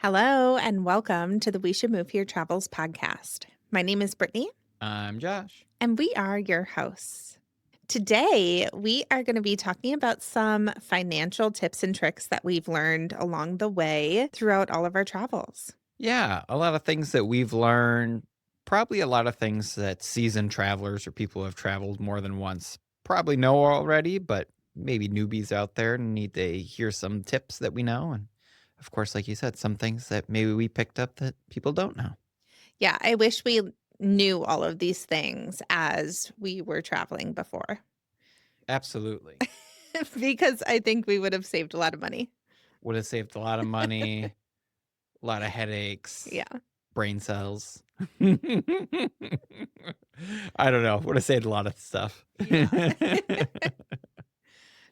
Hello and welcome to the We Should Move Here Travels podcast. My name is Brittany I'm Josh. and we are your hosts. Today, we are going to be talking about some financial tips and tricks that we've learned along the way throughout all of our travels. Yeah, a lot of things that we've learned, probably a lot of things that seasoned travelers or people who have traveled more than once probably know already, but maybe newbies out there need to hear some tips that we know. And of course, like you said, some things that maybe we picked up that people don't know. Yeah, I wish we knew all of these things as we were traveling before Absolutely. because I think we would have saved a lot of money. Would have saved a lot of money, a lot of headaches, Yeah. brain cells. I don't know. Would have saved a lot of stuff. Yeah.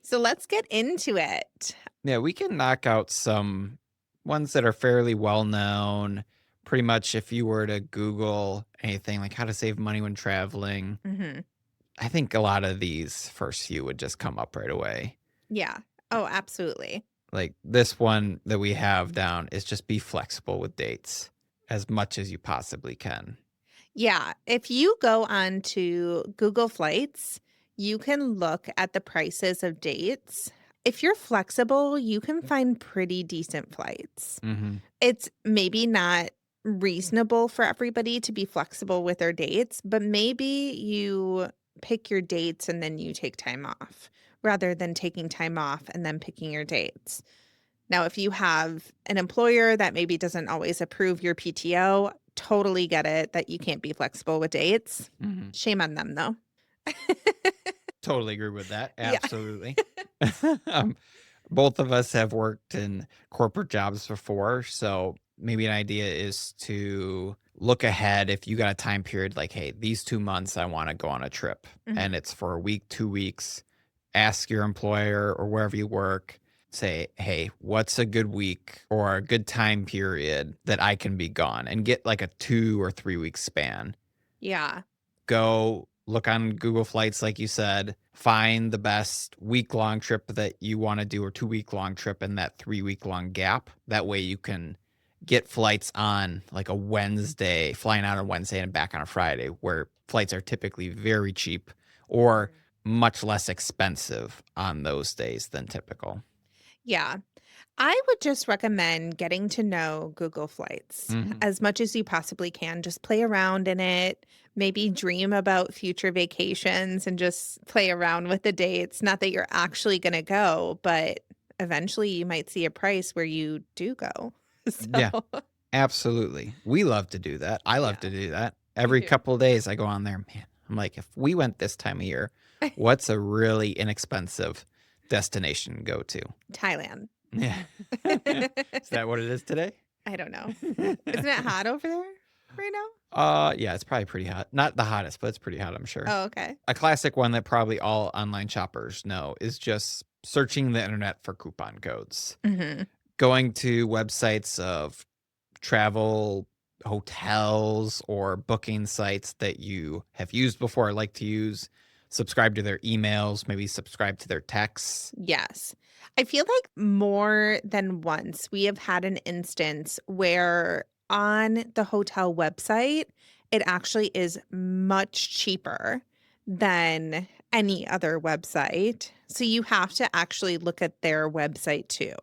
So let's get into it. Yeah, we can knock out some ones that are fairly well known. Pretty much, if you were to Google anything like how to save money when traveling, Mhm. I think a lot of these first few would just come up right away. Yeah. Oh, absolutely. Like this one that we have down is just be flexible with dates as much as you possibly can. Yeah, if you go on to Google Flights, you can look at the prices of dates. If you're flexible, you can find pretty decent flights. Hmm. It's maybe not reasonable for everybody to be flexible with their dates, but maybe you pick your dates and then you take time off rather than taking time off and then picking your dates. Now, if you have an employer that maybe doesn't always approve your PTO, totally get it that you can't be flexible with dates. Hmm. Shame on them, though. Totally agree with that. Yeah. Absolutely. um, Both of us have worked in corporate jobs before, so maybe an idea is to look ahead if you got a time period like, hey, these 2 months I want to go on a trip and Mhm. it's for a week, 2 weeks. Ask your employer or wherever you work, say, hey, what's a good week or a good time period that I can be gone and get like a 2 or 3 week span. Yeah. Go look on Google Flights, like you said, find the best week-long trip that you wanna do or 2-week-long trip in that 3-week-long gap. That way you can get flights on, like, a Wednesday, flying out on Wednesday and back on a Friday, where flights are typically very cheap or Mhm. much less expensive on those days than typical. Yeah. I would just recommend getting to know Google Flights Mhm. as much as you possibly can. Just play around in it, maybe dream about future vacations and just play around with the dates. Not that you're actually going to go, but eventually you might see a price where you do go. Yeah, So, absolutely. We love to do that. I love yeah, to do that. me Every too. couple of days I go on there, man. I'm like, if we went this time of year, what's a really inexpensive destination to go to? Thailand. Yeah. Is that what it is today? I don't know. Isn't it hot over there right now? Yeah, it's probably pretty hot. Not the hottest, but it's pretty hot, I'm sure. Oh, okay. A classic one that probably all online shoppers know is just searching the internet for coupon codes. Mhm. Going to websites of travel hotels or booking sites that you have used before or like to use, subscribe to their emails, maybe subscribe to their texts. Yes. I feel like more than once we have had an instance where on the hotel website, it actually is much cheaper than any other website. So you have to actually look at their website too.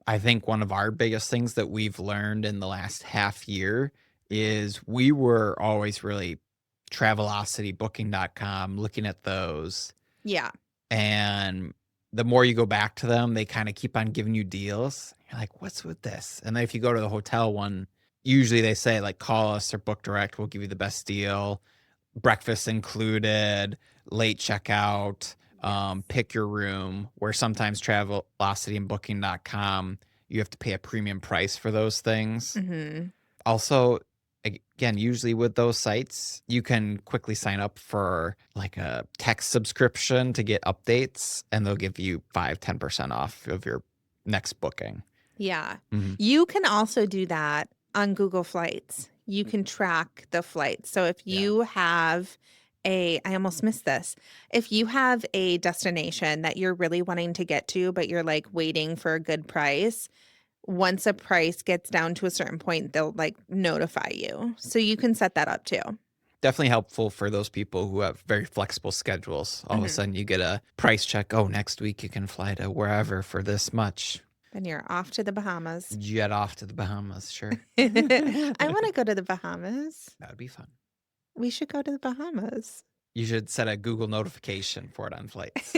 I think one of our biggest things that we've learned in the last half year is we were always really Travelocity, Booking.com, looking at those. Yeah. And the more you go back to them, they kinda keep on giving you deals. You're like, "What's with this?" And then if you go to the hotel one, usually they say, like, "Call us or book direct, we'll give you the best deal." Breakfast included, late checkout, Yes. pick your room, where sometimes Travelocity and Booking.com, you have to pay a premium price for those things. Mhm. Also, again, usually with those sites, you can quickly sign up for like a text subscription to get updates, and they'll give you 5-10% off of your next booking. Yeah. Mhm. You can also do that on Google Flights. You can track the flights. So if Yeah. you have I almost missed this. If you have a destination that you're really wanting to get to, but you're like waiting for a good price, once a price gets down to a certain point, they'll, like, notify you. So you can set that up too. Definitely helpful for those people who have very flexible schedules. All of a Mhm. sudden you get a price check. Oh, next week you can fly to wherever for this much. Then you're off to the Bahamas. Jet off to the Bahamas, sure. I That wanna go to the Bahamas. would be fun. We should go to the Bahamas. You should set a Google notification for it on flights.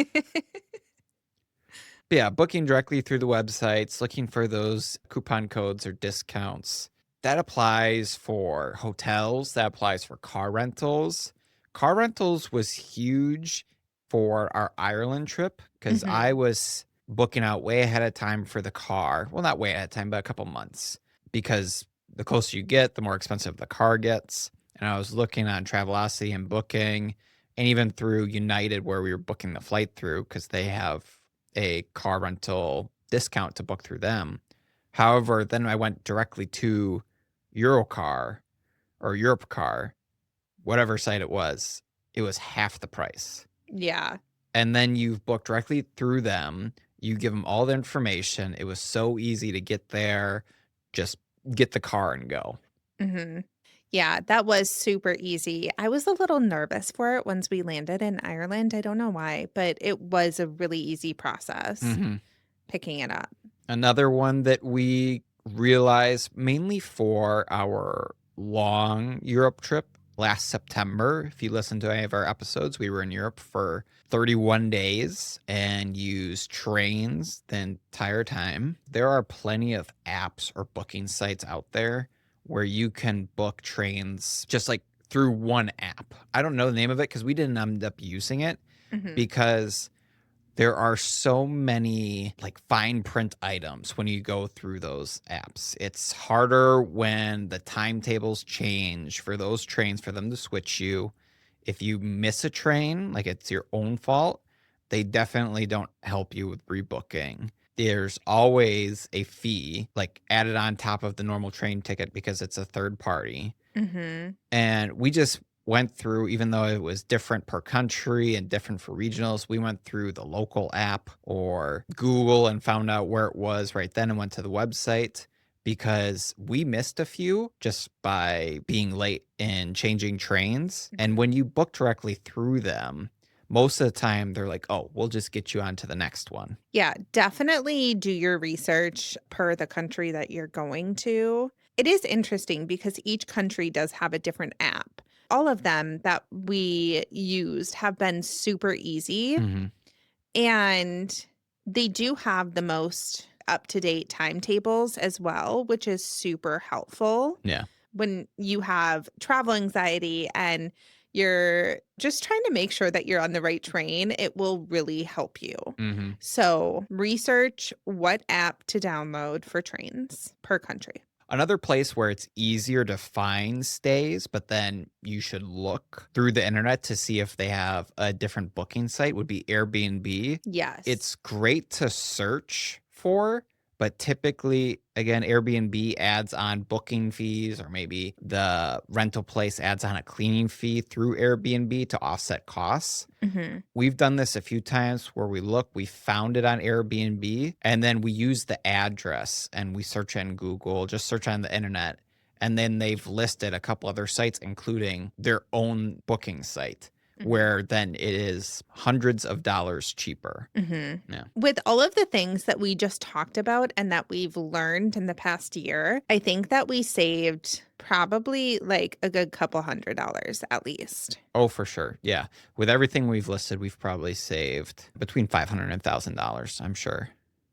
But yeah, booking directly through the websites, looking for those coupon codes or discounts. That applies for hotels, that applies for car rentals. Car rentals was huge for our Ireland trip because I Mhm. was booking out way ahead of time for the car. Well, not way ahead of time, but a couple months because the closer you get, the more expensive the car gets. And I was looking on Travelocity and booking, and even through United, where we were booking the flight through because they have a car rental discount to book through them. However, then I went directly to Eurocar or Europcar, whatever site it was. It was half the price. Yeah. And then you've booked directly through them. You give them all the information. It was so easy to get there, just get the car and go. Mhm. Yeah, that was super easy. I was a little nervous for it once we landed in Ireland. I don't know why, but it was a really easy process Mhm. picking it up. Another one that we realized mainly for our long Europe trip last September. If you listen to any of our episodes, we were in Europe for 31 days and used trains the entire time. There are plenty of apps or booking sites out there where you can book trains just like through one app. I don't know the name of it because we didn't end up using it Mhm. because there are so many like fine print items when you go through those apps. It's harder when the timetables change for those trains for them to switch you. If you miss a train, like it's your own fault, they definitely don't help you with rebooking. There's always a fee like added on top of the normal train ticket because it's a third party. Mhm. And we just went through, even though it was different per country and different for regionals, we went through the local app or Google and found out where it was right then and went to the website because we missed a few just by being late in changing trains. And Mhm. when you book directly through them, most of the time they're like, oh, we'll just get you on to the next one. Yeah, definitely do your research per the country that you're going to. It is interesting because each country does have a different app. All of them that we used have been super easy, Hmm. and they do have the most up-to-date timetables as well, which is super helpful Yeah. when you have travel anxiety and you're just trying to make sure that you're on the right train. It will really help you. Hmm. So, research what app to download for trains per country. Another place where it's easier to find stays, but then you should look through the internet to see if they have a different booking site would be Airbnb. Yes. It's great to search for, but typically, again, Airbnb adds on booking fees, or maybe the rental place adds on a cleaning fee through Airbnb to offset costs. Mhm. We've done this a few times where we found it on Airbnb, and then we use the address and we search in Google, just search on the internet. And then they've listed a couple other sites, including their own booking site, Mhm. where then it is hundreds of dollars cheaper. Mhm. Yeah. With all of the things that we just talked about and that we've learned in the past year, I think that we saved probably like a good couple $100 at least. Oh, for sure. Yeah. With everything we've listed, we've probably saved between $500 and $1,000, I'm sure.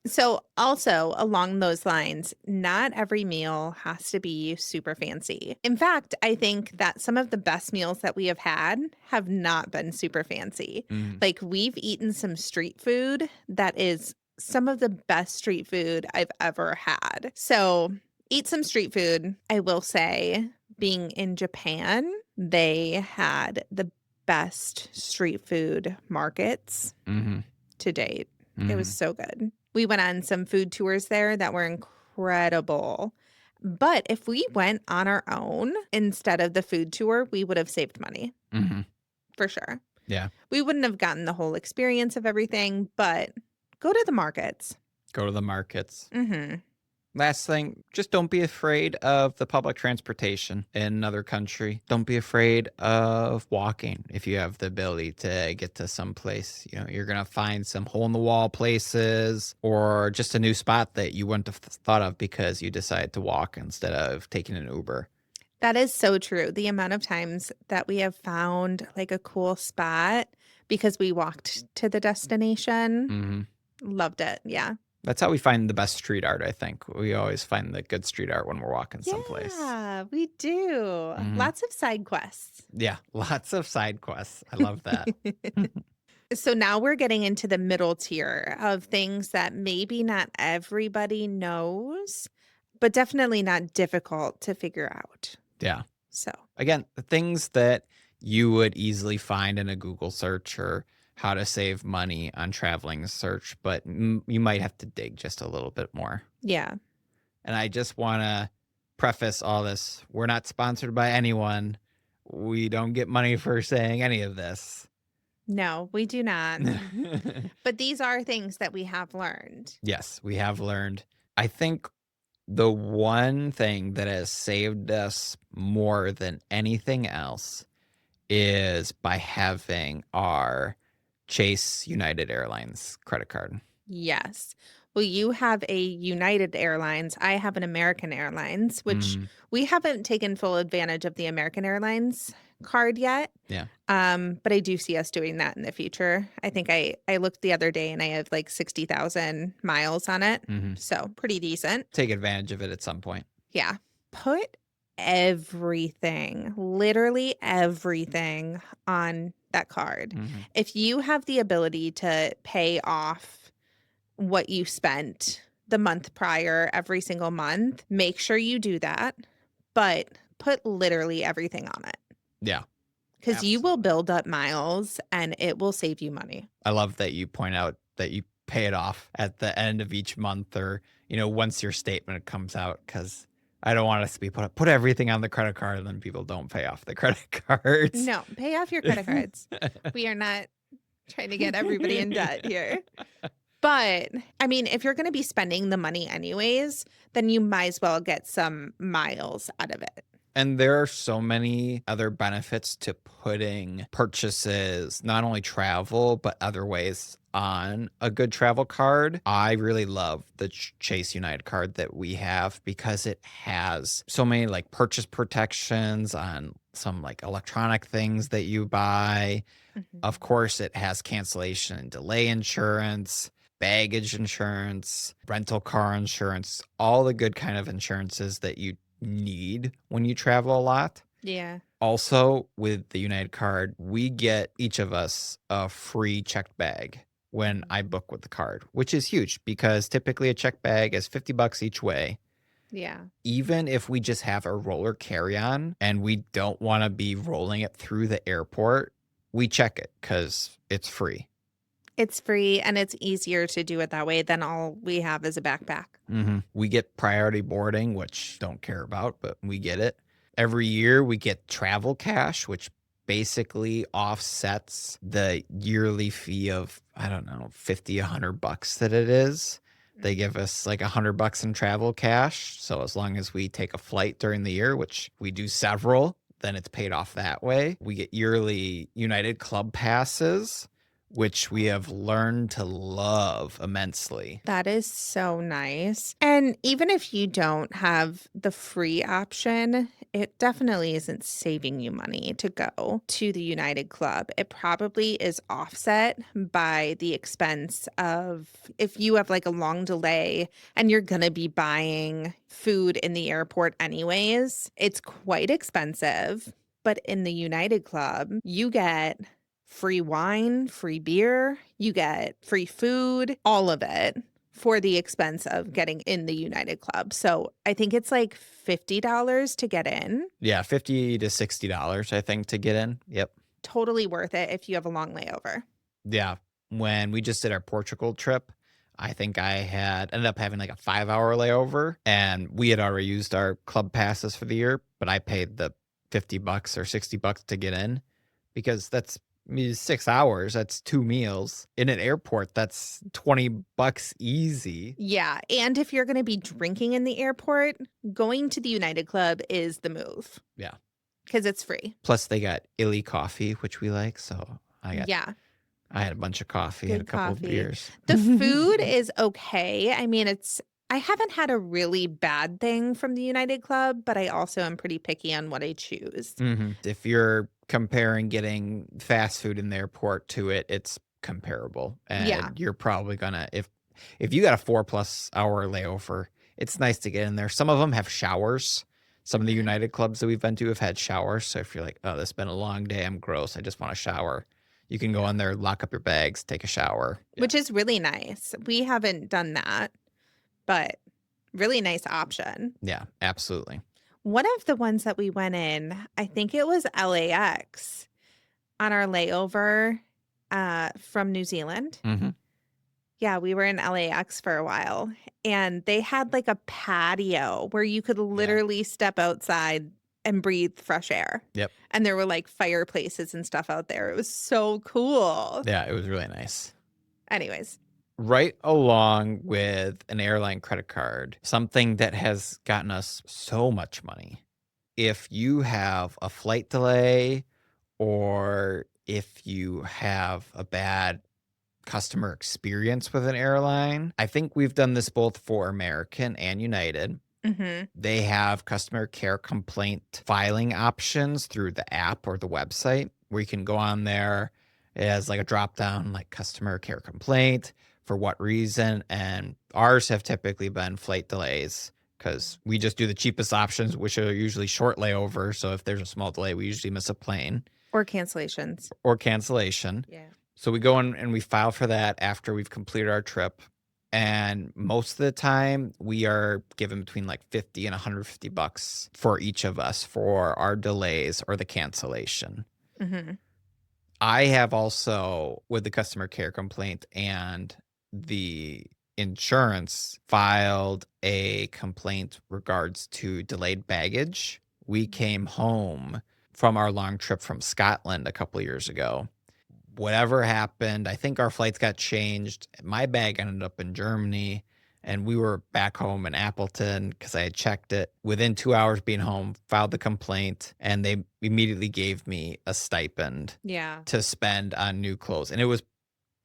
So, also along those lines, not every meal has to be super fancy. In fact, I think that some of the best meals that we have not been super fancy. Mhm. Like, we've eaten some street food that is some of the best street food I've ever had. So, eat some street food. I will say, being in Japan, they had the best street food markets Mhm. to date. It was Mhm. so good. We went on some food tours there that were incredible. But if we went on our own instead of the food tour, we would have saved money Mhm. for sure. Yeah. We wouldn't have gotten the whole experience of everything, but go to the markets. Go to the markets. Mhm. Last thing, just don't be afraid of the public transportation in another country. Don't be afraid of walking if you have the ability to get to some place. You know, you're going to find some hole in the wall places or just a new spot that you wouldn't have thought of because you decided to walk instead of taking an Uber. That is so true. The amount of times that we have found like a cool spot because we walked to the destination, Hmm. loved it. Yeah. That's how we find the best street art, I think. We always find the good street art when we're walking someplace. Yeah, we do. Hmm. Lots of side quests. Yeah, lots of side quests. I love that. So now we're getting into the middle tier of things that maybe not everybody knows, but definitely not difficult to figure out. Yeah. So, Again, the things that you would easily find in a Google search or how to save money on traveling search, but you might have to dig just a little bit more. yeah. And I just want to preface all this. We're not sponsored by anyone. We don't get money for saying any of this. No, we do not. But these are things that we have learned. Yes, we have learned. I think the one thing that has saved us more than anything else is by having our Chase United Airlines credit card. Yes. Well, you have a United Airlines. I have an American Airlines, which Mm, we haven't taken full advantage of the American Airlines card yet. yeah. But I do see us doing that in the future. I think I looked the other day and I have like 60,000 miles on it. Hmm. So pretty decent. Take advantage of it at some point. Yeah. Put everything, literally everything on that card. Hmm. If you have the ability to pay off what you spent the month prior every single month, make sure you do that, but put literally everything on it Yeah, because you will absolutely. build up miles and it will save you money. I love that you point out that you pay it off at the end of each month or, once your statement comes out, because I don't want us to be put everything on the credit card and then people don't pay off the credit cards. No, pay off your credit cards. We are not trying to get everybody in debt here. But I mean, if you're going to be spending the money anyways, then you might as well get some miles out of it. And there are so many other benefits to putting purchases, not only travel, but other ways on a good travel card. I really love the Chase United card that we have because it has so many like purchase protections on some like electronic things that you buy. Mhm. Of course, it has cancellation and delay insurance, baggage insurance, rental car insurance, all the good kind of insurances that you need when you travel a lot. Yeah. Also, with the United card, we get each of us a free checked bag when Mhm. I book with the card, which is huge because typically a checked bag is $50 each way. Yeah. Even if we just have a roller carry on and we don't want to be rolling it through the airport, we check it because it's free. It's free and it's easier to do it that way than all we have is a backpack. We get priority boarding, which don't care about, but we get it. Every year we get travel cash, which basically offsets the yearly fee of, I don't know, 50, $100 that it is. They give us like $100 in travel cash. So as long as we take a flight during the year, which we do several, then it's paid off that way. We get yearly United Club passes, which we have learned to love immensely. That is so nice. And even if you don't have the free option, it definitely isn't saving you money to go to the United Club. It probably is offset by the expense of if you have like a long delay and you're going to be buying food in the airport anyways, it's quite expensive. But in the United Club, you get free wine, free beer, you get free food, all of it for the expense of getting in the United Club. So I think it's like $50 to get in. Yeah, $50 to $60, I think, to get in. Yep. Totally worth it if you have a long layover. Yeah. When we just did our Portugal trip, I think I had ended up having like a 5-hour layover and we had already used our club passes for the year, but I paid the $50 or $60 to get in because that's I mean, 6 hours, that's 2 meals. In an airport, that's $20 easy. Yeah, and if you're gonna be drinking in the airport, going to the United Club is the move Yeah. because it's free. Plus they got illy coffee, which we like, so Yeah, I had a bunch of coffee and a good couple of coffee. beers. The food is okay. I mean, I haven't had a really bad thing from the United Club, but I also am pretty picky on what I choose. Mhm. If you're comparing getting fast food in the airport to it, it's comparable, Yeah. and you're probably gonna if you got a 4+ hour layover, it's nice to get in there. Some of them have showers. Some of the Mhm. United clubs that we've been to have had showers, so if you're like, "Oh, this has been a long day, I'm gross, I just want a shower," you can go Yeah. in there, lock up your bags, take a shower. Yeah. Which is really nice. We haven't done that, but really nice option. Yeah, absolutely. One of the ones that we went in, I think it was LAX on our layover, from New Zealand. Mhm. Yeah, we were in LAX for a while, and they had, like, a patio where you could Yeah. literally step outside and breathe fresh air, Yep. and there were, like, fireplaces and stuff out there. It was so cool. Yeah, it was really nice. Anyways. Right along with an airline credit card, something that has gotten us so much money. If you have a flight delay or if you have a bad customer experience with an airline, I think we've done this both for American and United. Mhm. They have customer care complaint filing options through the app or the website where you can go on there. It has like a drop down, like customer care complaint for what reason. And ours have typically been flight delays because we just do the cheapest options, which are usually short layover. So if there's a small delay, we usually miss a plane Or cancellations. or cancellation. Yeah. So we go in and we file for that after we've completed our trip. And most of the time, we are given between like 50 and $150 for each of us for our delays or the cancellation. Mhm. I have also, with the customer care complaint and the insurance, filed a complaint regards to delayed baggage. We came home from our long trip from Scotland a couple years ago. Whatever happened, I think our flights got changed. My bag ended up in Germany, and we were back home in Appleton because I had checked it. Within 2 hours being home, filed the complaint, and they immediately gave me a stipend Yeah. to spend on new clothes, and it was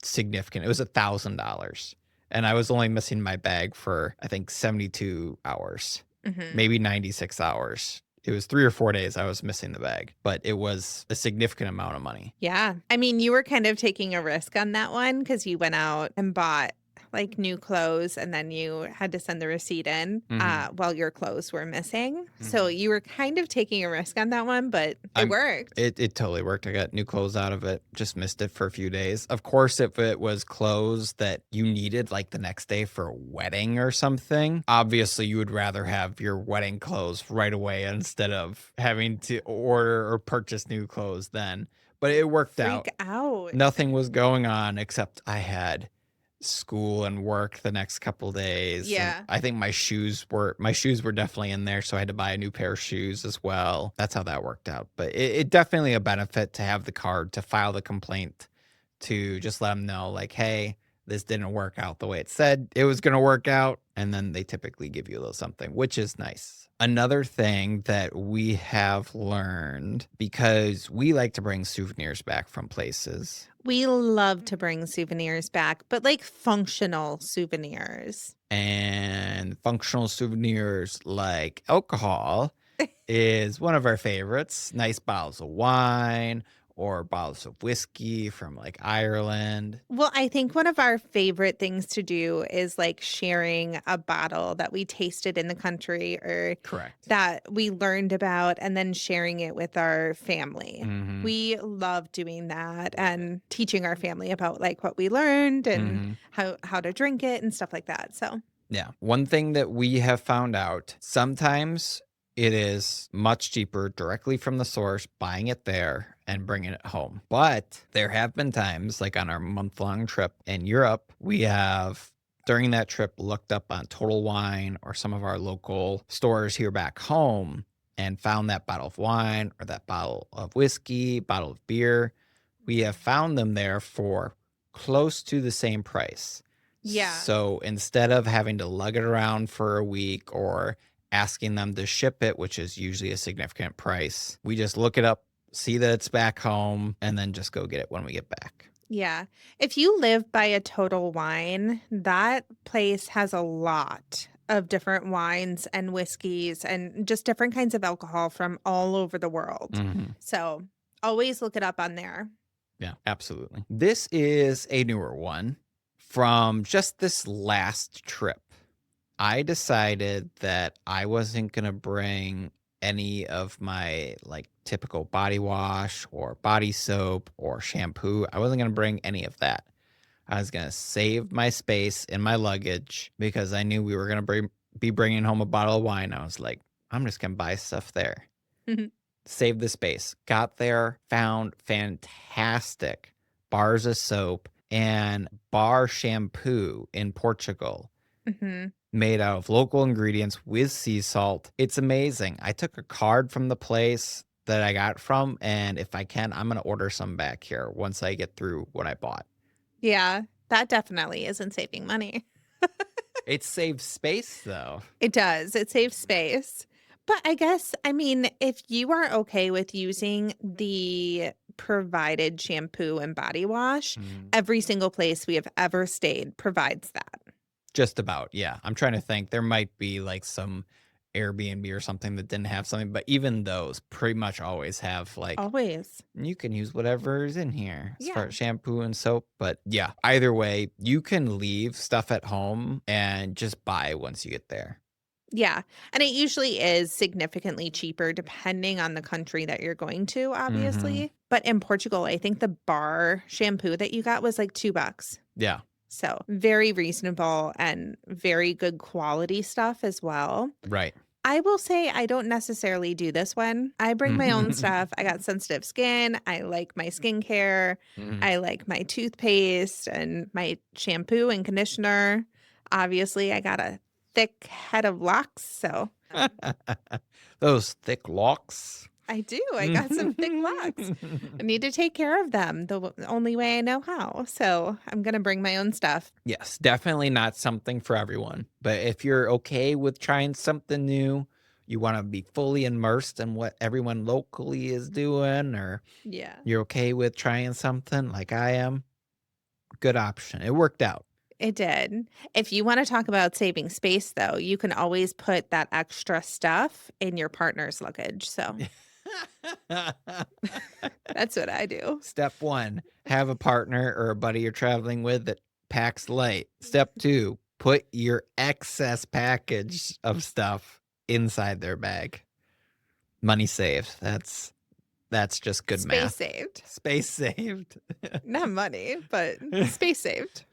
significant. It was $1,000, and I was only missing my bag for, I think, 72 hours, Mhm. maybe 96 hours. It was 3 or 4 days I was missing the bag, but it was a significant amount of money. Yeah. I mean, you were kind of taking a risk on that one because you went out and bought, like, new clothes, and then you had to send the receipt in, Mhm, while your clothes were missing. So mhm. you were kind of taking a risk on that one, but it I'm worked. it totally worked. I got new clothes out of it, just missed it for a few days. Of course, if it was clothes that you needed, like, the next day for a wedding or something, obviously, you would rather have your wedding clothes right away instead of having to order or purchase new clothes then, but it worked Freak out. out. Nothing was going on except I had school and work the next couple days, and Yeah. I think my shoes were definitely in there, so I had to buy a new pair of shoes as well. That's how that worked out, but it definitely a benefit to have the card to file the complaint, to just let them know, like, "Hey, this didn't work out the way it said it was gonna work out," and then they typically give you a little something, which is nice. Another thing that we have learned, because we like to bring souvenirs back from places, We love to bring souvenirs back, but, like, functional souvenirs. and functional souvenirs like alcohol is one of our favorites. Nice bottles of wine or bottles of whiskey from like Ireland. Well, I think one of our favorite things to do is, like, sharing a bottle that we tasted in the country or Correct. that we learned about and then sharing it with our family. Mhm. We love doing that and teaching our family about, like, what we learned and Mhm. how to drink it and stuff like that, so Yeah. One thing that we have found out, sometimes it is much cheaper directly from the source, buying it there and bringing it home. But there have been times, like on our month-long trip in Europe, we have during that trip looked up on Total Wine or some of our local stores here back home and found that bottle of wine or that bottle of whiskey, bottle of beer we have found them there for close to the same price. Yeah. So instead of having to lug it around for a week or asking them to ship it, which is usually a significant price, we just look it up, see that it's back home, and then just go get it when we get back. Yeah. If you live by a Total Wine, that place has a lot of different wines and whiskeys and just different kinds of alcohol from all over the world. Mhm. So always look it up on there. Yeah, absolutely. This is a newer one from just this last trip. I decided that I wasn't going to bring any of my like typical body wash or body soap or shampoo. I wasn't going to bring any of that. I was going to save my space in my luggage because I knew we were going to be bringing home a bottle of wine. I was like, I'm just going to buy stuff there. Save the space. Got there, found fantastic bars of soap and bar shampoo in Portugal Hmm. made out of local ingredients with sea salt. It's amazing. I took a card from the place that I got from, and if I can, I'm going to order some back here once I get through what I bought. Yeah, that definitely isn't saving money. It saves space, though. It does. It saves space. But I guess, I mean, if you are okay with using the provided shampoo and body wash, Mm. every single place we have ever stayed provides that. Just about, yeah. I'm trying to think. There might be like some Airbnb or something that didn't have something, but even those pretty much always have like, Always. you can use whatever is in here as far Yeah. as shampoo and soap. But yeah, either way, you can leave stuff at home and just buy once you get there. Yeah. And it usually is significantly cheaper depending on the country that you're going to, Mm-hmm. obviously. But in Portugal, I think the bar shampoo that you got was like $2. Yeah. So very reasonable and very good quality stuff as well. Right. I will say I don't necessarily do this one. I bring my own stuff. I got sensitive skin. I like my skincare. Mhm. I like my toothpaste and my shampoo and conditioner. Obviously, I got a thick head of locks, so Those thick locks. I do. I got some thick locks. I need to take care of them the only way I know how. So I'm going to bring my own stuff. Yes, definitely not something for everyone. But if you're okay with trying something new, you want to be fully immersed in what everyone locally is doing, or Yeah. you're okay with trying something like I am, good option. It worked out. It did. If you want to talk about saving space, though, you can always put that extra stuff in your partner's luggage. So that's what I do. Step 1, have a partner or a buddy you're traveling with that packs light. Step 2, put your excess package of stuff inside their bag. Money saved. That's just good Space math. saved. Space saved. Not money, but space saved.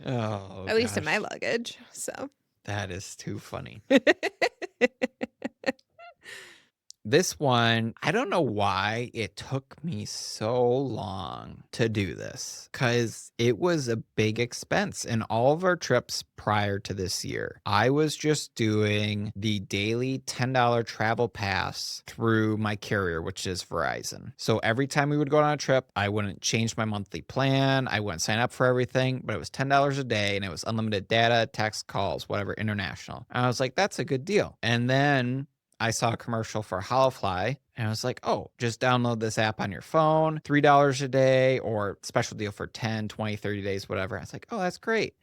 Oh, At least in my gosh. luggage. So That is too funny. This one, I don't know why it took me so long to do this because it was a big expense in all of our trips prior to this year. I was just doing the daily $10 travel pass through my carrier, which is Verizon. So every time we would go on a trip, I wouldn't change my monthly plan. I wouldn't sign up for everything, but it was $10 a day and it was unlimited data, text, calls, whatever, international. And I was like, that's a good deal. And then I saw a commercial for Holofly and I was like, oh, just download this app on your phone, $3 a day or special deal for 10, 20, 30 days, whatever. I was like, oh, that's great.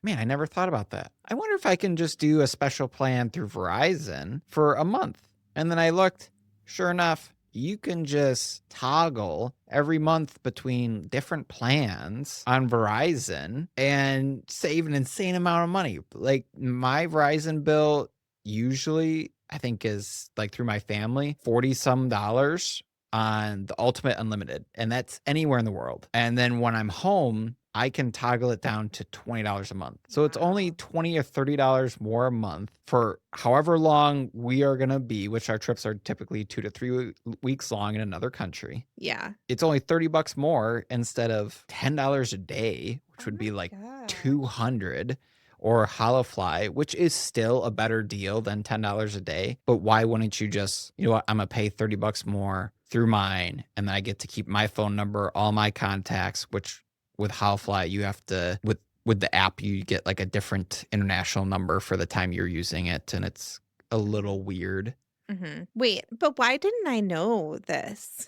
Man, I never thought about that. I wonder if I can just do a special plan through Verizon for a month. And then I looked, sure enough, you can just toggle every month between different plans on Verizon and save an insane amount of money. Like my Verizon bill usually I think is like through my family, 40 some dollars on the ultimate unlimited. And that's anywhere in the world. And then when I'm home, I can toggle it down to $20 a month. So it's only Wow. $20 or $30 more a month for however long we are going to be, which our trips are typically 2 to 3 weeks long in another country. Yeah. It's only $30 more instead of $10 a day, which Oh would be my like gosh. 200 or Holofly, which is still a better deal than $10 a day. But why wouldn't you just, you know what, I'm going to pay $30 more through mine, and then I get to keep my phone number, all my contacts, which with Howfly, you have to with the app, you get, like, a different international number for the time you're using it, and it's a little weird. Mhm. Wait, but why didn't I know this?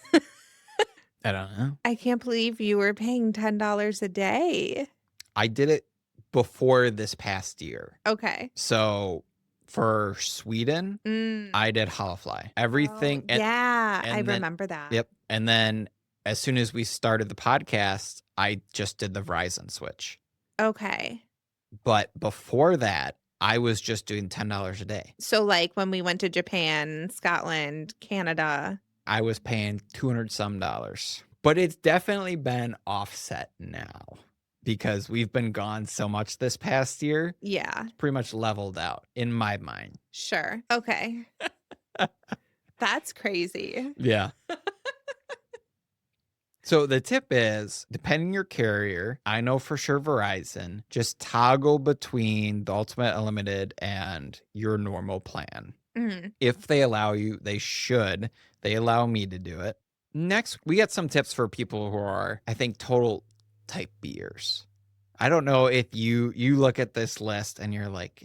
I don't know. I can't believe you were paying $10 a day. I did it before this past year. Okay. So, for Sweden, Mm. I did Howfly. Oh, Everything yeah, I and then remember that. yep, and then as soon as we started the podcast, I just did the Verizon switch. Okay. But before that, I was just doing $10 a day. So, like, when we went to Japan, Scotland, Canada. I was paying 200 some dollars. But it's definitely been offset now because we've been gone so much this past year. Yeah, It's pretty much leveled out in my mind. sure. Okay. That's crazy. Yeah. So the tip is, depending your carrier, I know for sure Verizon, just toggle between the Ultimate Unlimited and your normal plan. Mhm. If they allow you, they should. They allow me to do it. Next, we got some tips for people who are, I think, total type Bers. I don't know if you look at this list and you're like,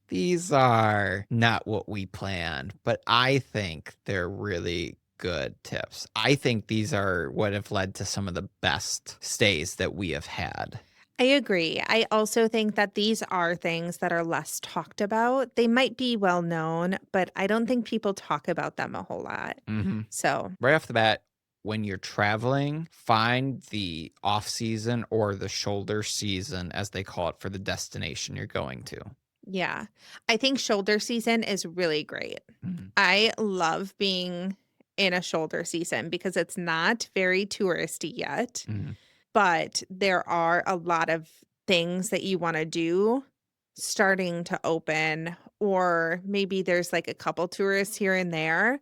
these are not what we planned, but I think they're really good tips. I think these are what have led to some of the best stays that we have had. I agree. I also think that these are things that are less talked about. They might be well known, but I don't think people talk about them a whole lot. hmm So, Right off the bat, when you're traveling, find the off season or the shoulder season, as they call it, for the destination you're going to. yeah, I think shoulder season is really great. Mhm, I love being in a shoulder season because it's not very touristy yet, mhm, but there are a lot of things that you want to do starting to open, or maybe there's like a couple tourists here and there.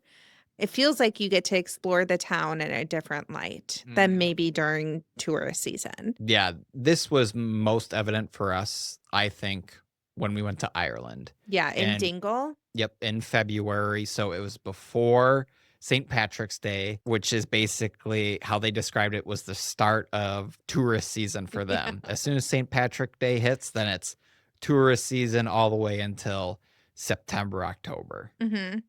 It feels like you get to explore the town in a different light than mhm. maybe during tourist season. Yeah, this was most evident for us, I think, when we went to Ireland. Yeah, in And Dingle. yep, in February. So it was before St. Patrick's Day, which is basically how they described it was the start of tourist season for Yeah. them. As soon as St. Patrick Day hits, then it's tourist season all the way until September, October. Mhm.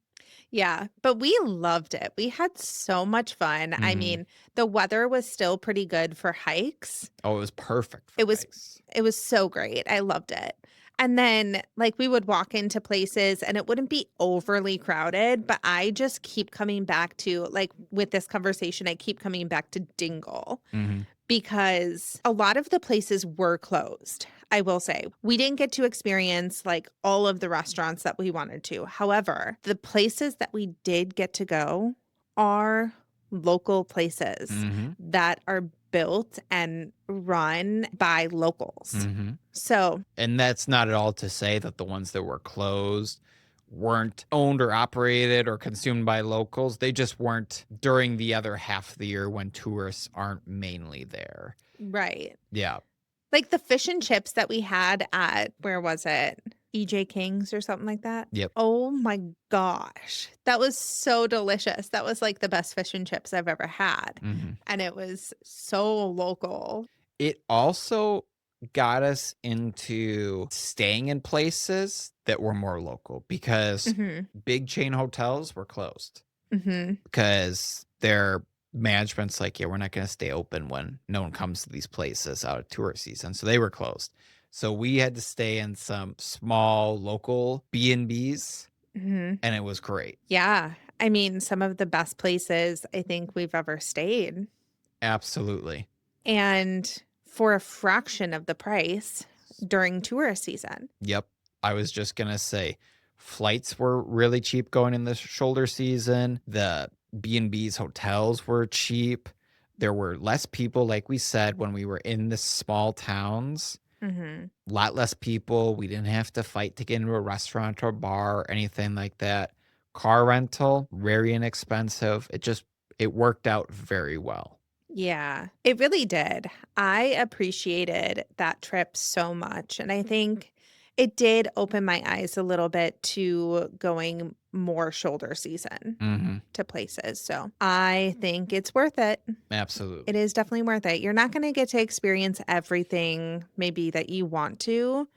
Yeah, but we loved it. We had so much fun. I Mhm. mean, the weather was still pretty good for hikes. Oh, it was perfect for It was hikes. it was so great. I loved it. And then, like, we would walk into places and it wouldn't be overly crowded, but I just keep coming back to, like, with this conversation, I keep coming back to Dingle Mhm. because a lot of the places were closed. I will say we didn't get to experience like all of the restaurants that we wanted to. However, the places that we did get to go are local places Mhm. that are built and run by locals. Mhm. So, And that's not at all to say that the ones that were closed weren't owned or operated or consumed by locals. They just weren't during the other half of the year when tourists aren't mainly there. right. Yeah. Like the fish and chips that we had at, where was it? EJ King's or something like that. Yep. Oh my gosh. That was so delicious. That was like the best fish and chips I've ever had. Mhm. And it was so local. It also got us into staying in places that were more local because Mhm. big chain hotels were closed Mhm. because their management's like, yeah, we're not going to stay open when no one comes to these places out of tourist season. So they were closed. So we had to stay in some small local B&Bs Mhm. and it was great. Yeah. I mean, some of the best places I think we've ever stayed. Absolutely. And for a fraction of the price during tourist season. Yep. I was just gonna say flights were really cheap going in the shoulder season. The B&B's hotels were cheap. There were less people, like we said, when we were in the small towns. Mhm. A lot less people. We didn't have to fight to get into a restaurant or bar or anything like that. Car rental, very inexpensive. It worked out very well. Yeah, it really did. I appreciated that trip so much. And I think it did open my eyes a little bit to going more shoulder season Mhm. to places. So I think it's worth it. It Absolutely. is definitely worth it. You're not going to get to experience everything maybe that you want to,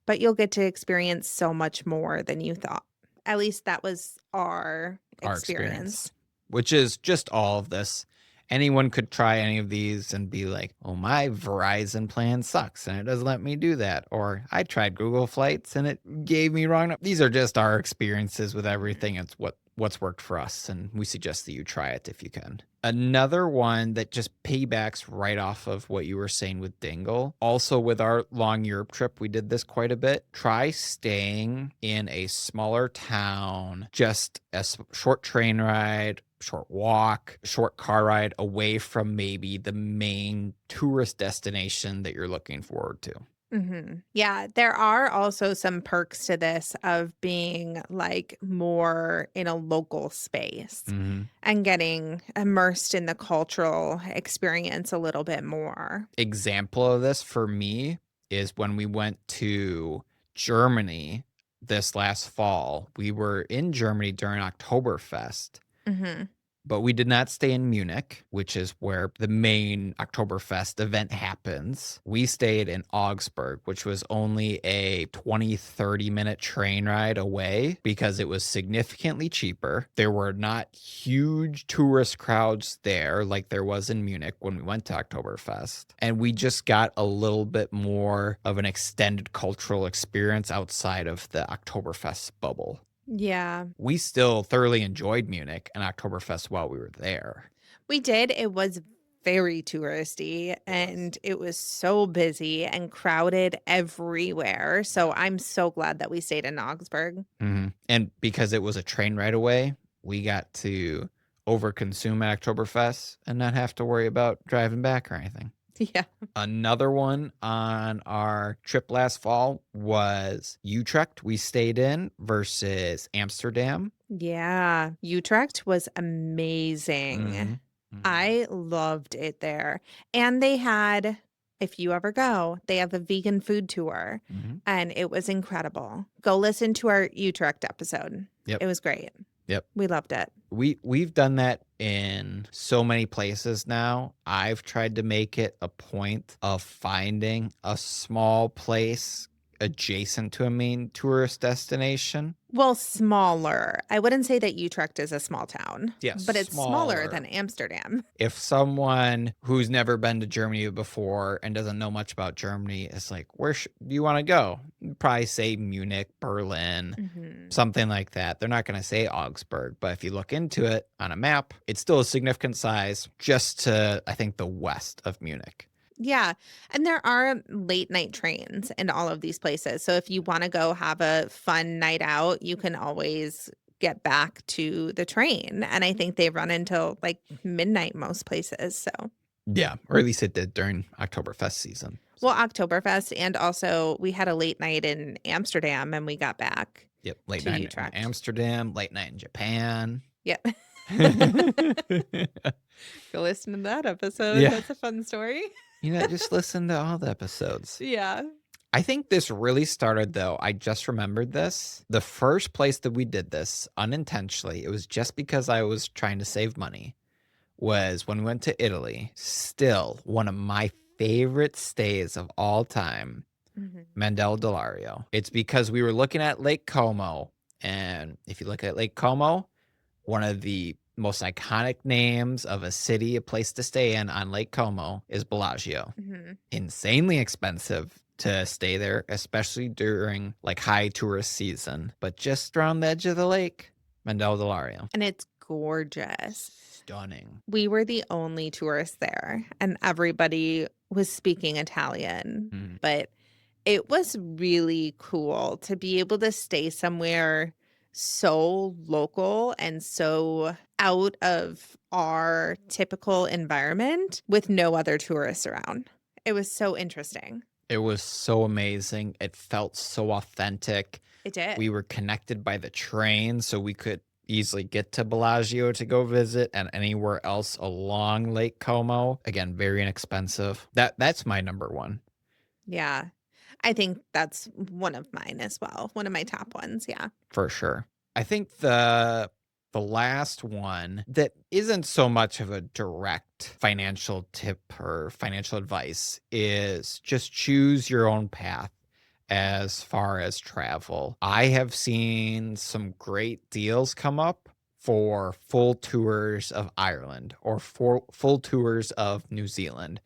but you'll get to experience so much more than you thought. At least that was our Our experience, experience. which is just all of this. Anyone could try any of these and be like, "Oh, my Verizon plan sucks and it doesn't let me do that." Or I tried Google Flights and it gave me wrong. These are just our experiences with Mhm. everything. It's what's worked for us, and we suggest that you try it if you can. Another one that just piggybacks right off of what you were saying with Dingle. Also, with our long Europe trip, we did this quite a bit. Try staying in a smaller town, just a short train ride, short walk, short car ride away from maybe the main tourist destination that you're looking forward to. Mhm. Yeah, there are also some perks to this of being, like, more in a local space Mhm. and getting immersed in the cultural experience a little bit more. Example of this for me is when we went to Germany this last fall. We were in Germany during Oktoberfest. Mhm. But we did not stay in Munich, which is where the main Oktoberfest event happens. We stayed in Augsburg, which was only a 20-30 minute train ride away because it was significantly cheaper. There were not huge tourist crowds there like there was in Munich when we went to Oktoberfest. And we just got a little bit more of an extended cultural experience outside of the Oktoberfest bubble. Yeah. We still thoroughly enjoyed Munich and Oktoberfest while we were there. We did. It was very touristy It was. and it was so busy and crowded everywhere. So Yeah. I'm so glad that we stayed in Augsburg. Mhm. And because it was a train right away, we got to overconsume at Oktoberfest and not have to worry about driving back or anything. Yeah. Another one on our trip last fall was Utrecht. We stayed in versus Amsterdam. Yeah. Utrecht was amazing. Mhm. Mhm. I loved it there. And they had, if you ever go, they have a vegan food tour Mhm. and it was incredible. Go listen to our Utrecht episode. Yep. It was great. Yep. We loved it. We've done that in so many places now. I've tried to make it a point of finding a small place adjacent to a main tourist destination. Well, smaller. I wouldn't say that Utrecht is a small town, Yes, but it's smaller than smaller. Amsterdam. If someone who's never been to Germany before and doesn't know much about Germany is like, "Where do you wanna go?" You'd probably say Munich, Berlin, Mhm. something like that. They're not gonna say Augsburg, but if you look into it on a map, it's still a significant size just to, I think, the west of Munich. Yeah, and there are late night trains in all of these places, so if you wanna go have a fun night out, you can always get back to the train, and I think they run until, like, midnight most places, so Yeah, or at least it did during Oktoberfest season. well, So, Oktoberfest and also we had a late night in Amsterdam and we got back yep, late to night in Utrecht. Amsterdam, late night in Japan. Yep. Go listen to that episode, Yeah. that's a fun story. Just listen to all the episodes. Yeah. I think this really started though. I just remembered this. The first place that we did this unintentionally, it was just because I was trying to save money, was when we went to Italy. Still one of my favorite stays of all time, Mhm. Mandel Delario. It's because we were looking at Lake Como. And if you look at Lake Como, one of the most iconic names of a city, a place to stay in on Lake Como is Bellagio. Mhm. Insanely expensive to stay there, especially during like high tourist season, but just around the edge of the lake, Mandel Delario. And it's gorgeous. Stunning. We were the only tourists there, and everybody was speaking Italian, Mhm. but it was really cool to be able to stay somewhere so local and so out of our typical environment with no other tourists around. It was so interesting. It was so amazing. It felt so authentic. It did. We were connected by the train, so we could easily get to Bellagio to go visit and anywhere else along Lake Como. Again, very inexpensive. That's my number one Yeah. I think that's one of mine as well. One of my top ones. Yeah. for sure. I think the last one that isn't so much of a direct financial tip or financial advice is just choose your own path as far as travel. I have seen some great deals come up for full tours of Ireland or for full tours of New Zealand,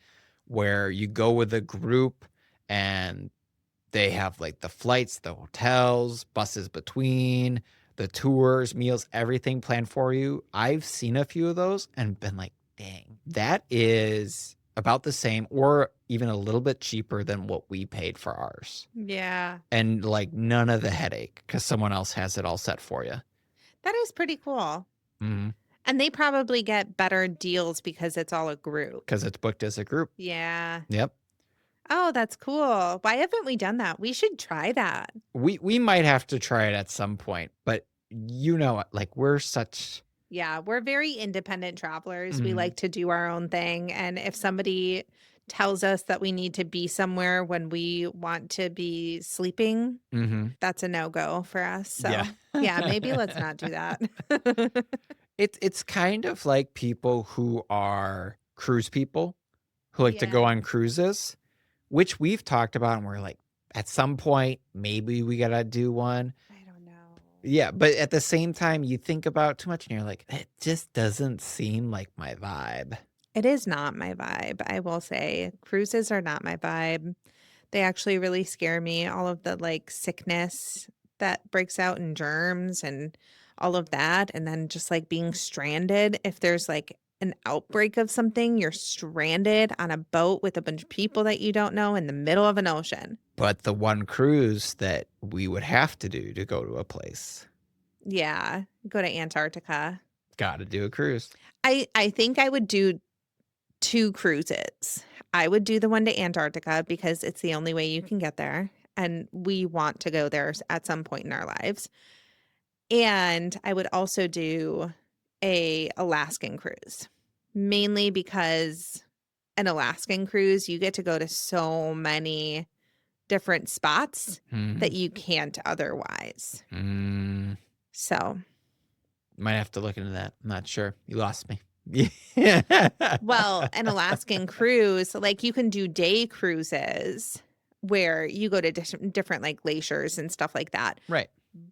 where you go with a group and they have like the flights, the hotels, buses between, the tours, meals, everything planned for you. I've seen a few of those and been like, dang, that is about the same or even a little bit cheaper than what we paid for ours. Yeah. And like none of the headache because someone else has it all set for you. That is pretty cool. Mhm. And they probably get better deals because it's all a group. Because it's booked as a group. Yeah. Yep. Oh, that's cool. Why haven't we done that? We should try that. We might have to try it at some point, but like we're such. Yeah, we're very independent travelers. We Mhm. like to do our own thing. And if somebody tells us that we need to be somewhere when we want to be sleeping, Mhm. that's a no-go for us. Yeah. So, yeah, maybe let's not do that. It's kind of like people who are cruise people who like to go Yeah, on cruises, which we've talked about, and we're like, at some point, maybe we gotta do one. I don't know. Yeah, but at the same time, you think about it too much and you're like, "It just doesn't seem like my vibe." It is not my vibe, I will say. Cruises are not my vibe. They actually really scare me. All of the like sickness that breaks out in germs and all of that. And then just like being stranded. If there's like an outbreak of something, you're stranded on a boat with a bunch of people that you don't know in the middle of an ocean. But the one cruise that we would have to do to go to a place, Yeah. Go to Antarctica. gotta do a cruise. I think I would do 2 cruises. I would do the one to Antarctica because it's the only way you can get there, and we want to go there at some point in our lives. And I would also do a Alaskan cruise, mainly because an Alaskan cruise, you get to go to so many different spots that Hmm. you can't otherwise. Mm, So, might have to look into that. I'm not sure. You lost me. Yeah. well, an Alaskan cruise, like you can do day cruises where you go to different like glaciers and stuff like that. Right.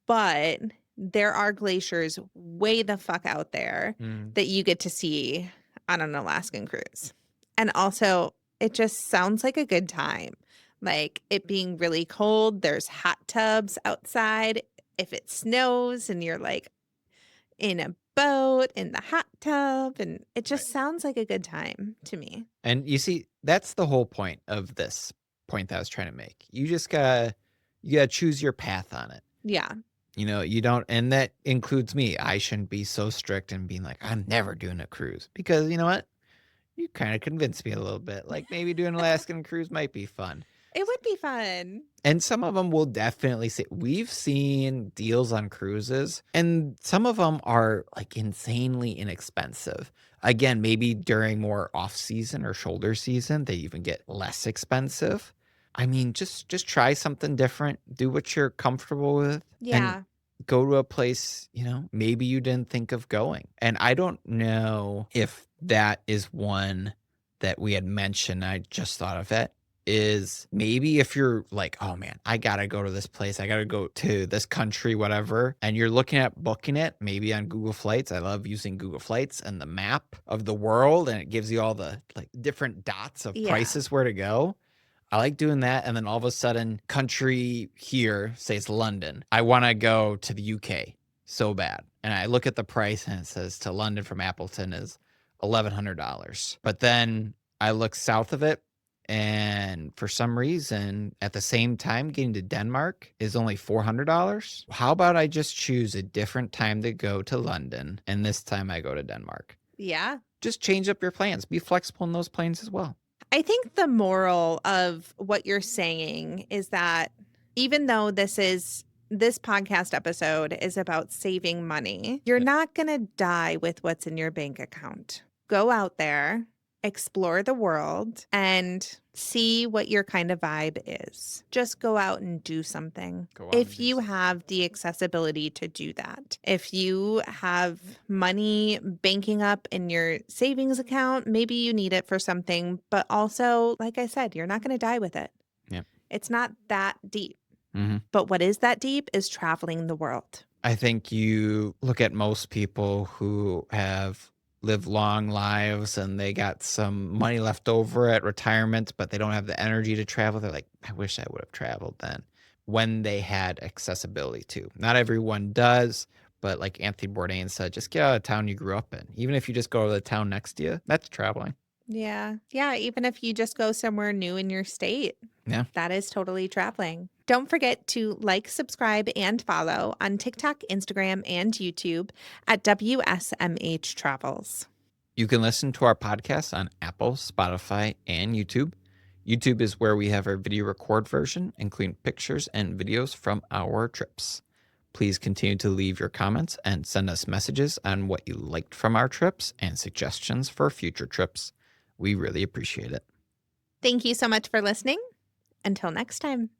But there are glaciers way the fuck out there Mm, that you get to see on an Alaskan cruise. And also, it just sounds like a good time. Like it being really cold, there's hot tubs outside. If it snows and you're like in a boat in the hot tub, and it right. just sounds like a good time to me. And you see, that's the whole point of this point that I was trying to make. You gotta choose your path on it. Yeah. You don't, and that includes me. I shouldn't be so strict and being like, I'm never doing a cruise because you know what? You kind of convinced me a little bit. Like maybe doing an Alaskan cruise might be fun. It would be fun. And some of them will definitely say we've seen deals on cruises, and some of them are, like, insanely inexpensive. Again, maybe during more off-season or shoulder season, they even get less expensive. I mean, just try something different, do what you're comfortable with, and Yeah. go to a place, maybe you didn't think of going. And I don't know if that is one that we had mentioned, I just thought of it, is maybe if you're like, "Oh, man, I gotta go to this place, I gotta go to this country," whatever, and you're looking at booking it, maybe on Google Flights. I love using Google Flights and the map of the world, and it gives you all the, like, different dots of Yeah. prices where to go. I like doing that, and then all of a sudden, country here, say it's London. I wanna go to the UK so bad, and I look at the price, and it says to London from Appleton is $1,100. But then I look south of it, and for some reason, at the same time, getting to Denmark is only $400. How about I just choose a different time to go to London, and this time I go to Denmark? Yeah. Just change up your plans. Be flexible in those plans as well. I think the moral of what you're saying is that even though this podcast episode is about saving money, you're Yep. not going to die with what's in your bank account. Go out there, explore the world, and see what your kind of vibe is. Just go out and do something. Go out and If do you something. have the accessibility to do that, if you have money banking up in your savings account, maybe you need it for something, but also, like I said, you're not going to die with it. Yeah. It's not that deep. Mhm. But what is that deep is traveling the world. I think you look at most people who have lived long lives and they got some money left over at retirement, but they don't have the energy to travel. They're like, I wish I would have traveled then when they had accessibility to. Not everyone does, but like Anthony Bourdain said, just get out of the town you grew up in. Even if you just go to the town next to you, that's traveling. Yeah. Yeah. Even if you just go somewhere new in your state, Yeah. that is totally traveling. Don't forget to like, subscribe, and follow on TikTok, Instagram, and YouTube at WSMH Travels. You can listen to our podcast on Apple, Spotify, and YouTube. YouTube is where we have our video record version, including pictures and videos from our trips. Please continue to leave your comments and send us messages on what you liked from our trips and suggestions for future trips. We really appreciate it. Thank you so much for listening. Until next time.